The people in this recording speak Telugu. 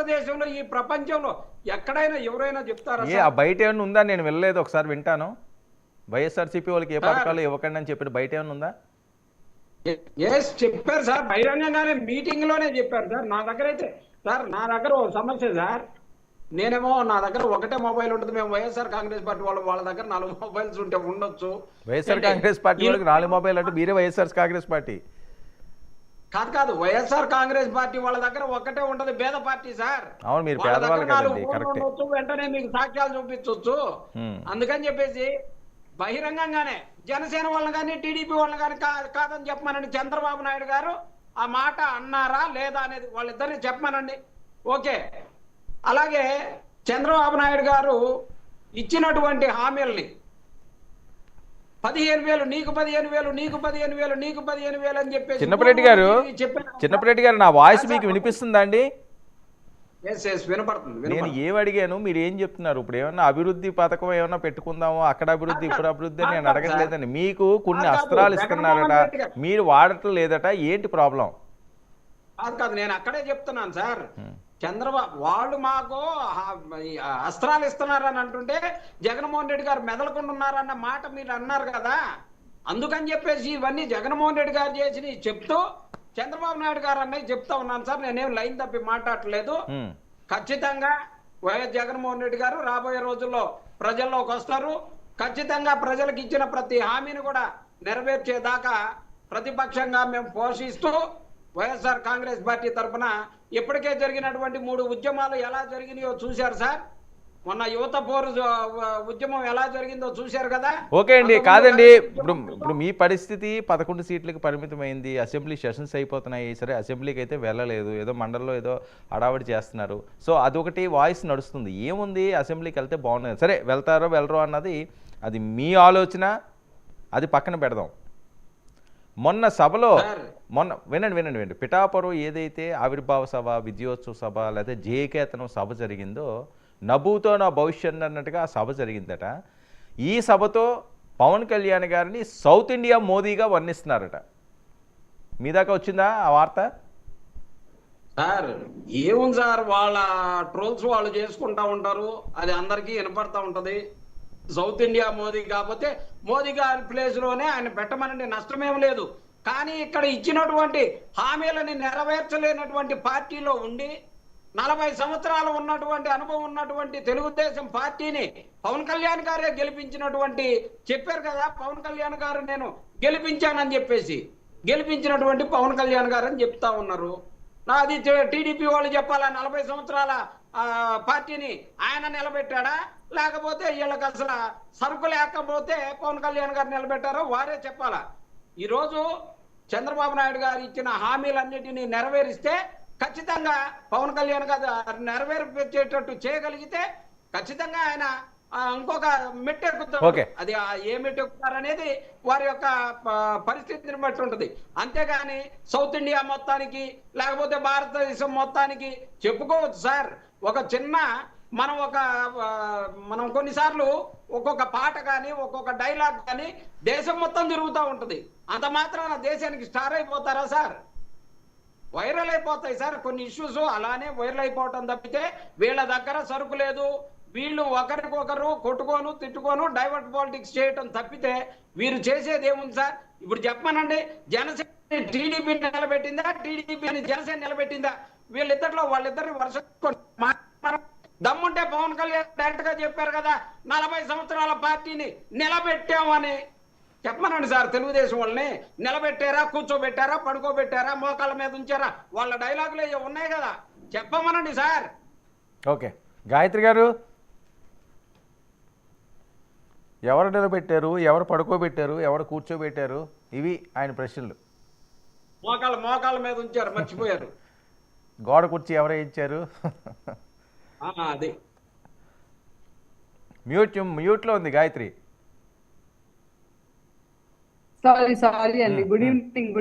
భారతదేశంలో ఈ ప్రపంచంలో ఎక్కడైనా ఎవరైనా చెప్తారా ఆ బయట ఏమైనా ఉందా? నేను వెళ్ళలేదు, ఒకసారి వింటాను. వైఎస్ఆర్సీపీ వాళ్ళకి ఏ పథకాలు ఇవ్వకండి అని చెప్పి బయట ఏమైనా ఉందా? చెప్పారు సార్, బహిరంగంగానే మీటింగ్ లోనే చెప్పారు సార్. నా దగ్గర అయితే సార్, నా దగ్గర ఒక సమస్య సార్. నేనేమో నా దగ్గర ఒకటే మొబైల్ ఉంటుంది. మేము వైఎస్ఆర్ కాంగ్రెస్ పార్టీ వాళ్ళ దగ్గర 4 మొబైల్స్ ఉంటే ఉండొచ్చు. వైఎస్ఆర్ కాంగ్రెస్ పార్టీ వాళ్ళకి 4 మొబైల్ అంటే మీరే వైఎస్ఆర్ కాంగ్రెస్ పార్టీ కాదు, వైఎస్ఆర్ కాంగ్రెస్ పార్టీ వాళ్ళ దగ్గర ఒకటే ఉంటది, పేద పార్టీ సార్. అవును, మీరు వాళ్ళ దగ్గర పేదవాళ్ళు 4 కదండి, ఫోన్లు కరెక్టే. ఉండొచ్చు, వెంటనే మీకు సాక్ష్యాలు చూపించవచ్చు. అందుకని చెప్పేసి బహిరంగంగానే జనసేన వాళ్ళని కానీ టీడీపీ వాళ్ళని కానీ కాదని చెప్పమనండి. చంద్రబాబు నాయుడు గారు ఆ మాట అన్నారా లేదా అనేది వాళ్ళిద్దరిని చెప్పమనండి. ఓకే. అలాగే చంద్రబాబు నాయుడు గారు ఇచ్చినటువంటి హామీల్ని 15,000 నీకు 15,000 నీకు 15,000 నీకు 15,000 అని చెప్పేసి చిన్నపరెడ్డి గారు నా వాయిస్ మీకు వినిపిస్తుందా అండి? వినపడుతుంది. నేను ఏం అడిగాను, మీరు ఏం చెప్తున్నారు? ఇప్పుడు ఏమన్నా అభివృద్ధి పథకం ఏమన్నా పెట్టుకుందాము, అక్కడ అభివృద్ధి ఇక్కడ అభివృద్ధి అని నేను అడగట్లేదండి. మీకు కొన్ని అస్త్రాలు ఇస్తున్నారట, మీరు వాడటం లేదట, ఏంటి ప్రాబ్లం? కాదు, నేను అక్కడే చెప్తున్నాను సార్. చంద్రబాబు వాళ్ళు మాకు అస్త్రాలు ఇస్తున్నారని అంటుంటే జగన్మోహన్ రెడ్డి గారు మెదలకుండా ఉన్నారన్న మాట మీరు అన్నారు కదా. అందుకని చెప్పేసి ఇవన్నీ జగన్మోహన్ రెడ్డి గారు చేసి చెప్తూ చంద్రబాబు నాయుడు గారు అన్నది చెప్తా ఉన్నాను సార్. నేనేం లైన్ తప్పి మాట్లాడట్లేదు. ఖచ్చితంగా వైఎస్ జగన్మోహన్ రెడ్డి గారు రాబోయే రోజుల్లో ప్రజల్లోకి వస్తారు. ఖచ్చితంగా ప్రజలకు ఇచ్చిన ప్రతి హామీని కూడా నెరవేర్చేదాకా ప్రతిపక్షంగా మేము పోషిస్తూ వైఎస్ఆర్ కాంగ్రెస్ పార్టీ తరఫున ఇప్పటికే జరిగినటువంటి 3 ఉద్యమాలు ఎలా జరిగినాయో చూశారు సార్. మొన్న యువత పోరు ఉద్యమం ఎలా జరిగిందో చూశారు కదా. ఓకే అండి, కాదండి, ఇప్పుడు మీ పరిస్థితి 11 సీట్లకు పరిమితమైంది. అసెంబ్లీ సెషన్స్ అయిపోతున్నాయి. సరే, అసెంబ్లీకి అయితే వెళ్ళలేదు, ఏదో మండలంలో ఏదో హడావిడి చేస్తున్నారు. సో అదొకటి వాయిస్ నడుస్తుంది. ఏముంది, అసెంబ్లీకి వెళ్తే బాగుంటుంది. సరే, వెళ్తారో వెళ్ళరో అన్నది అది మీ ఆలోచన, అది పక్కన పెడదాం. మొన్న సభలో వినండి, పిఠాపురం ఏదైతే ఆవిర్భావ సభ, విజయోత్సవ సభ లేదా జయకేతనం సభ జరిగిందో, నభూతో నా భవిష్యత్ అన్నట్టుగా ఆ సభ జరిగిందట. ఈ సభతో పవన్ కళ్యాణ్ గారిని సౌత్ ఇండియా మోదీగా వర్ణిస్తున్నారట. మీ దాకా వచ్చిందా ఆ వార్త? సార్ ఏముంది సార్, వాళ్ళ ట్రోల్స్ వాళ్ళు చేసుకుంటా ఉంటారు, అది అందరికీ వినపడతా ఉంటది. సౌత్ ఇండియా మోదీ కాకపోతే మోదీ గారి ప్లేస్ లోనే ఆయన పెట్టమనండి, నష్టమేం లేదు. కానీ ఇక్కడ ఇచ్చినటువంటి హామీలని నెరవేర్చలేనటువంటి పార్టీలో ఉండి 40 సంవత్సరాలు ఉన్నటువంటి అనుభవం ఉన్నటువంటి తెలుగుదేశం పార్టీని పవన్ కళ్యాణ్ గారే గెలిపించినటువంటి చెప్పారు కదా. పవన్ కళ్యాణ్ గారు నేను గెలిపించానని చెప్పేసి గెలిపించినటువంటి పవన్ కళ్యాణ్ గారు అని చెప్తా ఉన్నారు. నాది టీడీపీ వాళ్ళు చెప్పాలా, 40 సంవత్సరాల పార్టీని ఆయన నిలబెట్టాడా, లేకపోతే వీళ్ళకి అసలు సరుకు లేకపోతే పవన్ కళ్యాణ్ గారు నిలబెట్టారో వారే చెప్పాలా. ఈరోజు చంద్రబాబు నాయుడు గారు ఇచ్చిన హామీలన్నిటినీ నెరవేరిస్తే ఖచ్చితంగా పవన్ కళ్యాణ్ గారు నెరవేర్చేటట్టు చేయగలిగితే ఖచ్చితంగా ఆయన ఇంకొక మెట్టు ఎక్కుతారు. అది ఏ మెట్టు ఎక్కుతారనేది వారి యొక్క పరిస్థితిని బట్టి ఉంటుంది. అంతేగాని సౌత్ ఇండియా మొత్తానికి లేకపోతే భారతదేశం మొత్తానికి చెప్పుకోవచ్చు సార్. ఒక చిన్న మనం కొన్నిసార్లు ఒక్కొక్క పాట కానీ ఒక్కొక్క డైలాగ్ కానీ దేశం మొత్తం తిరుగుతూ ఉంటుంది. అంత మాత్రాన దేశానికి స్టార్ అయిపోతారా సార్? వైరల్ అయిపోతాయి సార్ కొన్ని ఇష్యూస్, అలానే వైరల్ అయిపోవటం తప్పితే వీళ్ళ దగ్గర సరుకు లేదు. వీళ్ళు ఒకరికొకరు కొట్టుకోను తిట్టుకోను డైవర్ట్ పాలిటిక్స్ చేయటం తప్పితే వీరు చేసేది ఏముంది సార్? ఇప్పుడు చెప్పమనండి, జనసేన టీడీపీ నిలబెట్టిందా, టీడీపీని జనసేన నిలబెట్టిందా? వాళ్ళిద్దరిని వరుస దమ్ముంటే పవన్ కళ్యాణ్ డైరెక్ట్ గా చెప్పారు కదా, 40 సంవత్సరాల పార్టీని నిలబెట్టామని చెప్పమనండి సార్. తెలుగుదేశం వాళ్ళని నిలబెట్టారా, కూర్చోబెట్టారా, పడుకోబెట్టారా, మోకాళ్ళ మీద ఉంచారా? వాళ్ళ డైలాగులు ఉన్నాయి కదా, చెప్పమనండి సార్. ఓకే, గాయత్రి గారు, ఎవరు నిలబెట్టారు, ఎవరు పడుకోబెట్టారు, ఎవరు కూర్చోబెట్టారు? ఇవి ఆయన ప్రశ్నలు. మోకాళ్ళ మీద ఉంచారు, మర్చిపోయారు. గోడ కుర్చీ ఎవరు ఇచ్చారు? అది మ్యూట్లో ఉంది గాయత్రి. సారీ అండి. Good evening.